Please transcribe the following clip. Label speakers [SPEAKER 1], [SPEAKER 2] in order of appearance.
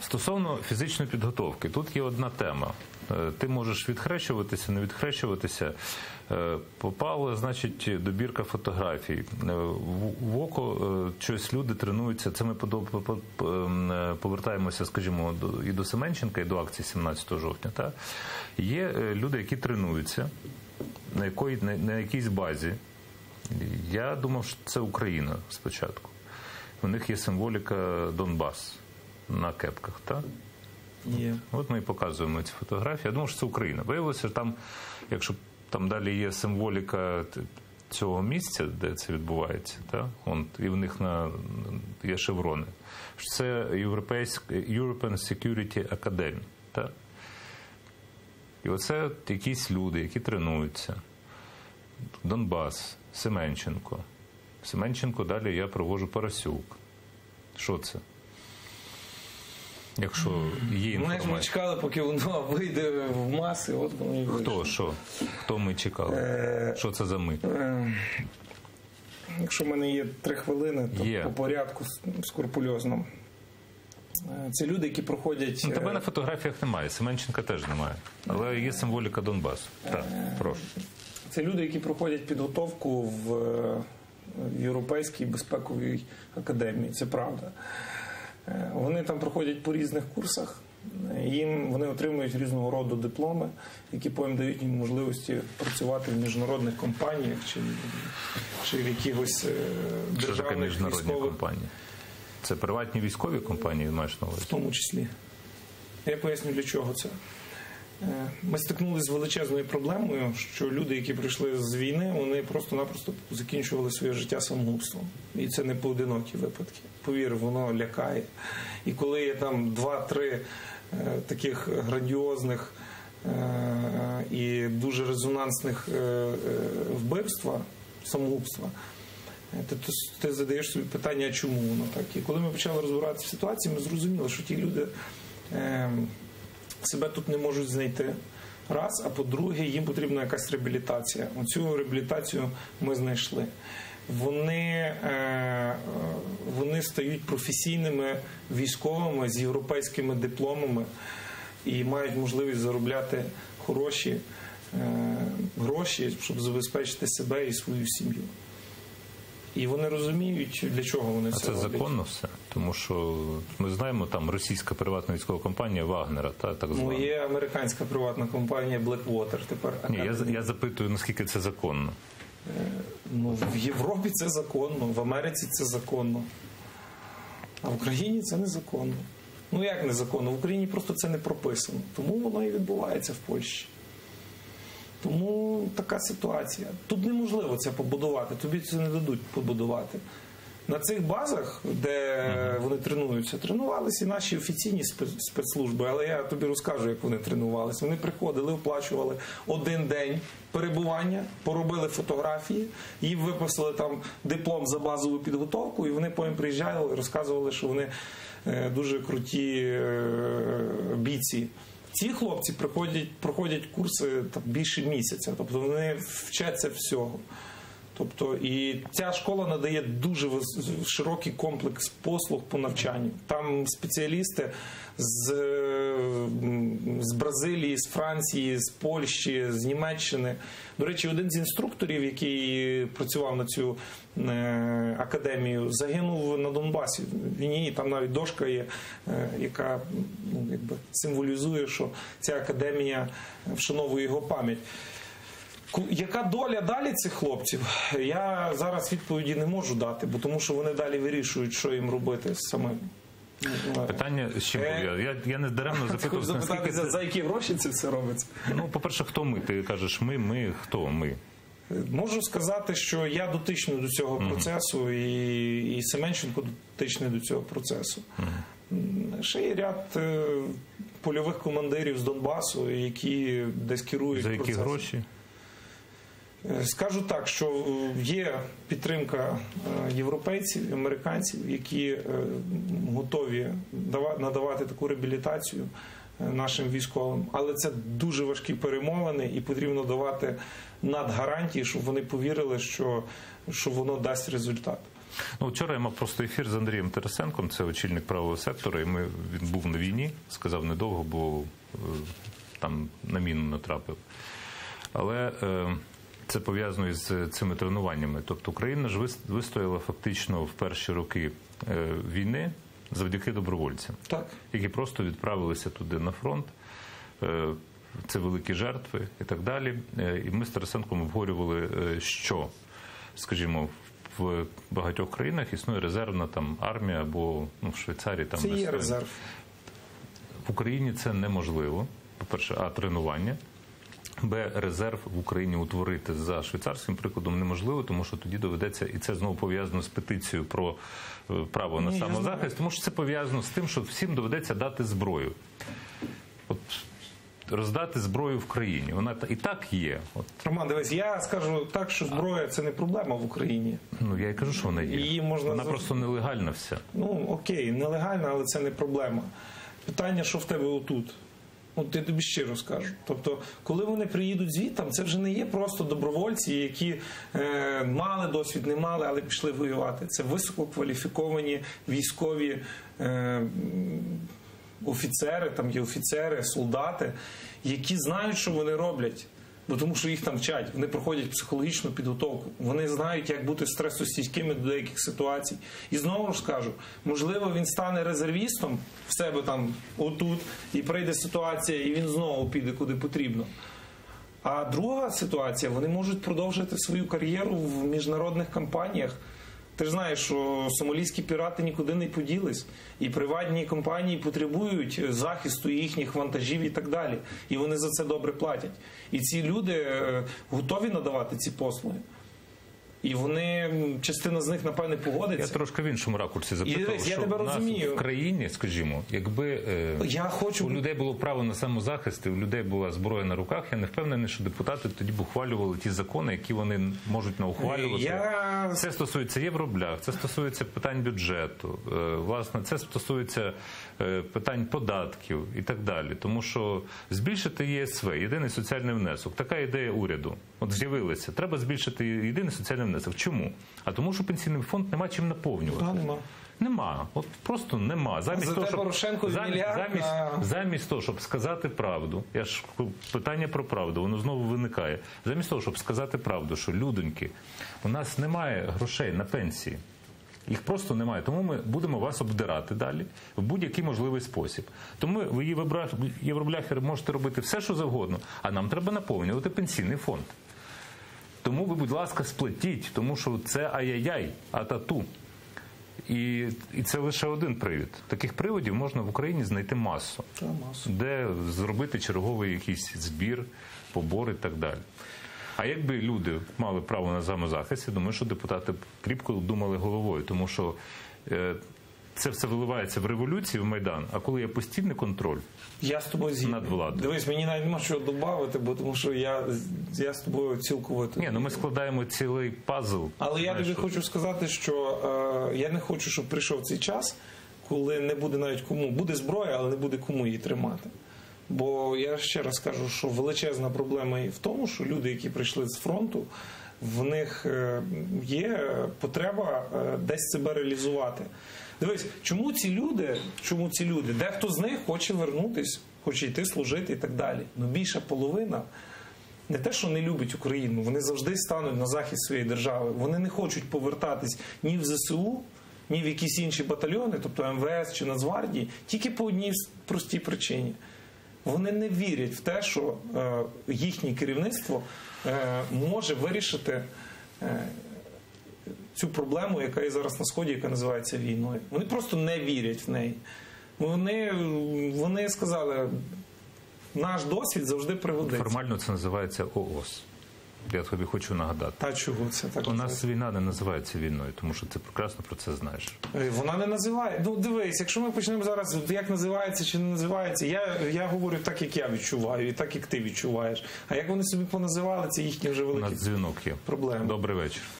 [SPEAKER 1] Стосовно фізичної підготовки, тут є одна тема. Ти можеш відхрещуватися, не відхрещуватися. Попала, значить, добірка фотографій. В око щось люди тренуються. Це ми повертаємося, скажімо, і до Семенченка, і до акції 17 жовтня. Та? Є люди, які тренуються на якійсь базі. Я думав, що це Україна спочатку. У них є символіка Донбас на кепках, так?
[SPEAKER 2] Є.
[SPEAKER 1] От ми і показуємо ці фотографії. Я думав, що це Україна. Виявилося, що там, якщо там далі є символіка цього місця, де це відбувається, так? І в них є шеврони. Це European Security Academy. Так? І оце якісь люди, які тренуються. Донбас, Семенченко. Семенченко, далі я проводжу Парасюк. Що це? Якщо є інформація.
[SPEAKER 2] Ми чекали, поки воно вийде в маси, от воно і вийшло.
[SPEAKER 1] Хто? Що? Хто ми чекали? Що це за ми?
[SPEAKER 2] Якщо в мене є 3 хвилини, то по порядку скрупульозно. Це люди, які проходять...
[SPEAKER 1] Тебе на фотографіях немає, Семенченка теж немає. Але є символіка Донбасу. Так, прошу.
[SPEAKER 2] Це люди, які проходять підготовку в Європейській безпековій академії, це правда. Вони там проходять по різних курсах, вони отримують різного роду дипломи, які потім дають їм можливості працювати в міжнародних компаніях чи в якихось державних військових
[SPEAKER 1] компанії. Це приватні військові компанії, маєш на увазі?
[SPEAKER 2] В тому числі. Я поясню, для чого це. Ми стикнулися з величезною проблемою, що люди, які прийшли з війни, вони просто-напросто закінчували своє життя самогубством. І це не поодинокі випадки. Повір, воно лякає. І коли є там 2-3 таких грандіозних і дуже резонансних вбивства, самогубства, ти задаєш собі питання, чому воно так. І коли ми почали розбиратися в ситуації, ми зрозуміли, що ті люди себе тут не можуть знайти. Раз, а по-друге, їм потрібна якась реабілітація. Оцю реабілітацію ми знайшли. Вони стають професійними військовими з європейськими дипломами і мають можливість заробляти хороші гроші, щоб забезпечити себе і свою сім'ю. І вони розуміють, для чого вони це роблять.
[SPEAKER 1] А це законно все? Тому що ми знаємо, там російська приватна військова компанія Вагнера, так звана.
[SPEAKER 2] Ну, є американська приватна компанія Blackwater тепер.
[SPEAKER 1] Ні, я запитую, наскільки це законно?
[SPEAKER 2] В Європі це законно, в Америці це законно. А в Україні це незаконно. Ну як незаконно? В Україні просто це не прописано. Тому воно і відбувається в Польщі. Тому така ситуація. Тут неможливо це побудувати, тобі це не дадуть побудувати. На цих базах, де вони тренуються, тренувалися і наші офіційні спецслужби, але я тобі розкажу, як вони тренувалися. Вони приходили, оплачували 1 день перебування, поробили фотографії, їм виписали там диплом за базову підготовку, і вони потім приїжджали і розказували, що вони дуже круті бійці. Ці хлопці проходять курси більше місяця, тобто вони вчаться всього. Тобто, і ця школа надає дуже широкий комплекс послуг по навчанню. Там спеціалісти з Бразилії, з Франції, з Польщі, з Німеччини. До речі, один з інструкторів, який працював на цю академію, загинув на Донбасі. І там навіть дошка є, яка символізує, що ця академія вшановує його пам'ять. Яка доля далі цих хлопців? Я зараз відповіді не можу дати, бо тому що вони далі вирішують, що їм робити самим.
[SPEAKER 1] Питання з чим пов'язане? Я не даремно запитував, наскільки це...
[SPEAKER 2] За які гроші це все робиться?
[SPEAKER 1] Ну, по-перше, хто ми? Ти кажеш ми, хто ми?
[SPEAKER 2] Можу сказати, що я дотичний до цього процесу, і Семенченко дотичний до цього процесу. Ще є ряд польових командирів з Донбасу, які десь керують процесом.
[SPEAKER 1] За які гроші?
[SPEAKER 2] Скажу так, що є підтримка європейців, американців, які готові надавати таку реабілітацію нашим військовим. Але це дуже важкі перемовини і потрібно давати надгарантії, щоб вони повірили, що воно дасть результат.
[SPEAKER 1] Ну, вчора я мав просто ефір з Андрієм Тарасенком, це очільник правого сектора, і він був на війні, сказав недовго, бо там на міну натрапив. Але це пов'язано із цими тренуваннями. Тобто Україна ж вистояла фактично в перші роки війни завдяки добровольцям,
[SPEAKER 2] Так.
[SPEAKER 1] які просто відправилися туди на фронт. Це великі жертви і так далі. І ми з Тарасенком обговорювали, що, скажімо, в багатьох країнах існує резервна там армія, або в Швейцарії там
[SPEAKER 2] це є резерв.
[SPEAKER 1] В Україні це неможливо. По-перше, а тренування. Б, резерв в Україні утворити за швейцарським прикладом неможливо, тому що тоді доведеться, і це знову пов'язано з петицією про право на самозахист, тому що це пов'язано з тим, що всім доведеться дати зброю. От роздати зброю в країні. Вона і так є. От.
[SPEAKER 2] Роман, дивись, я скажу так, що зброя – це не проблема в Україні.
[SPEAKER 1] Ну, я і кажу, що вона є.
[SPEAKER 2] Її можна
[SPEAKER 1] вона просто нелегальна вся.
[SPEAKER 2] Ну, окей, нелегальна, але це не проблема. Питання, що в тебе отут? От я тобі щиро скажу. Тобто, коли вони приїдуть звідти, це вже не є просто добровольці, які мали досвід, не мали, але пішли воювати. Це висококваліфіковані військові офіцери, там є офіцери, солдати, які знають, що вони роблять. Бо тому що їх там вчать, вони проходять психологічну підготовку, вони знають, як бути стресостійкими до деяких ситуацій. І знову ж скажу, можливо, він стане резервістом в себе там отут, і прийде ситуація, і він знову піде куди потрібно. А друга ситуація, вони можуть продовжити свою кар'єру в міжнародних компаніях. Ти ж знаєш, що сомалійські пірати нікуди не поділись, і приватні компанії потребують захисту їхніх вантажів і так далі. І вони за це добре платять. І ці люди готові надавати ці послуги. І вони, частина з них, напевне, погодиться.
[SPEAKER 1] Я трошки в іншому ракурсі запитав,
[SPEAKER 2] я
[SPEAKER 1] що
[SPEAKER 2] тебе
[SPEAKER 1] в нас
[SPEAKER 2] розумію.
[SPEAKER 1] в країні, скажімо, якби у людей було право на самозахист, і у людей була зброя на руках, я не впевнений, що депутати тоді б ухвалювали ті закони, які вони можуть наухвалювати. Це стосується євроблях, це стосується питань бюджету, власне, це стосується питань податків і так далі. Тому що збільшити ЄСВ, єдиний соціальний внесок, така ідея уряду, от з'явилася, треба збільшити єдиний соціальний внесок. Чому? А тому, що пенсійний фонд нема чим наповнювати.
[SPEAKER 2] Нема.
[SPEAKER 1] Нема. От просто нема. Замість того, щоб сказати правду, я ж питання про правду, воно знову виникає. Замість того, щоб сказати правду, що, людоньки, у нас немає грошей на пенсії. Їх просто немає. Тому ми будемо вас обдирати далі в будь-який можливий спосіб. Тому ви, євробляхери, можете робити все, що завгодно, а нам треба наповнювати пенсійний фонд. Тому ви, будь ласка, сплатіть, тому що це ай-яй-яй, а-тату. І це лише один привід. Таких приводів можна в Україні знайти масу. Де зробити черговий якийсь збір, побор і так далі. А якби люди мали право на самозахист, я думаю, що депутати кріпко думали головою, тому що це все виливається в революцію, в Майдан, а коли є постійний контроль над владою.
[SPEAKER 2] Дивись, мені навіть нема чого додати, бо тому що я з тобою цілковито...
[SPEAKER 1] Ні, ми складаємо цілий пазл.
[SPEAKER 2] Але я тобі хочу сказати, що я не хочу, щоб прийшов цей час, коли не буде навіть кому. Буде зброя, але не буде кому її тримати. Бо я ще раз кажу, що величезна проблема і в тому, що люди, які прийшли з фронту, в них є потреба десь себе реалізувати. Дивись, чому ці люди, дехто з них хоче вернутись, хоче йти служити і так далі. Ну більша половина не те, що не любить Україну, вони завжди стануть на захист своєї держави. Вони не хочуть повертатись ні в ЗСУ, ні в якісь інші батальйони, тобто МВС чи Нацгвардії, тільки по одній простій причині. Вони не вірять в те, що їхнє керівництво може вирішити цю проблему, яка є зараз на Сході, яка називається війною. Вони просто не вірять в неї. Вони сказали, наш досвід завжди пригодиться.
[SPEAKER 1] Формально це називається ООС. Я тобі хочу нагадати.
[SPEAKER 2] Та чого це так?
[SPEAKER 1] У нас війна не називається війною, тому що ти прекрасно про це знаєш.
[SPEAKER 2] Вона не називає. Ну, дивись, якщо ми почнемо зараз, як називається чи не називається, я говорю так, як я відчуваю, і так, як ти відчуваєш. А як вони собі поназивали, це їхні вже великі
[SPEAKER 1] проблеми. У нас дзвінок є.
[SPEAKER 2] Проблеми.
[SPEAKER 1] Добрий вечір.